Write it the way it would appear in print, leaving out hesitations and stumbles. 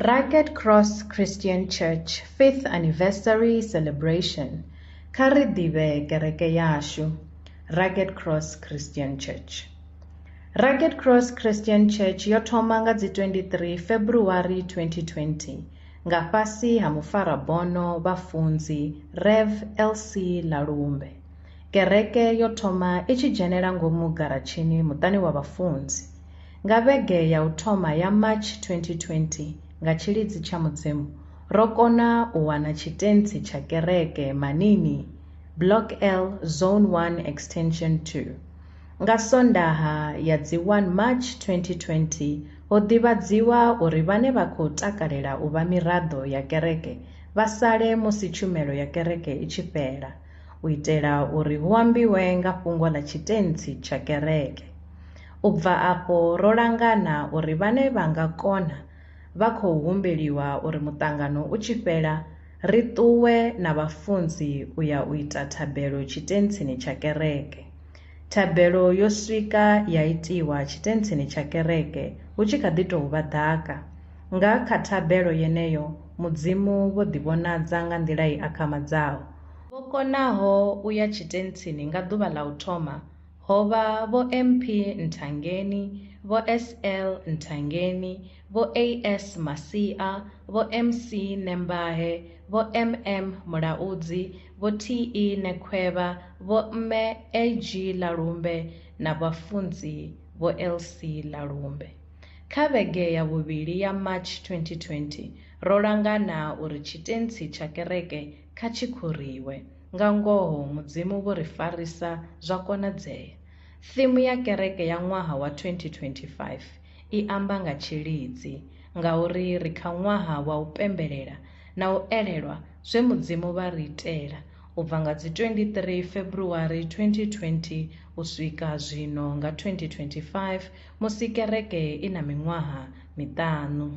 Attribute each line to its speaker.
Speaker 1: Rugged Cross Christian Church 5th Anniversary Celebration. Kha ri ḓivhe kereke yashu. Rugged Cross Christian Church. Rugged Cross Christian Church yo thoma nga dzi 23 February 2020 nga fhasi ha mufarabono vhafunzi Rev LC Lalumbe. Kereke yo thoma i tshi dzhenela ngomu garatshini muṱani wa vhafunzi nga vhege ya u thoma ya March 2020 nga tshilidzi tsha Mudzimu ro kona u wana tshitentsi tsha kereke Manini Block L Zone 1 Extension 2. Nga Sondaha ya dzi 1 March 2020 ho ḓivhadziwa uri vhane vha khou takalela u vha miraḓo ya kereke vha sale musi tshumelo ya kereke i tshi fhela u itela uri hu ambiwe nga fhungo ḽa tshitentsi tsha kereke. U bva afho ro langana uri vhane vha nga kona vha khou humbeliwa uri muṱangano u tshi fhela ri ṱuwe na vhafunzi u ya u ita thabelo tshitentsini tsha kereke. Thabelo yo swika ya itiwa tshitentsini tsha kereke hu tshi kha ḓi tou vha ḓaka. Nga kha thabelo yeneyo Mudzimu vho ḓivhonadza nga nḓila i akhamadzaho. Vho konaho u ya tshitentsini nga ḓuvha ḽa u thoma ho vha vho MP Nthangeni, vho SL Nthangeni, vho AS Masia, vho MC Nembahe, vho MM Mulaudzi, vho TE Nekhweba, vho Mme AG Lalumbe na vhafunzi vho LC Lalumbe. Kha vhege ya vhuvhili ya March 2020 ro langana uri tshitentsi tsha kereke kha tshi khuriwe. Nga ngoho Mudzimu vho ri farisa zwa konadzea. Thimu ya kereke ya ṅwaha wa 2025 i amba nga tshilidzi ngauri ri kha ṅwaha wa u pembelela na u elelwa zwe Mudzimu vha ri itela u bva nga dzi 23 February 2020 u swika zwino nga 2025 musi kereke i na miṅwaha miṱanu.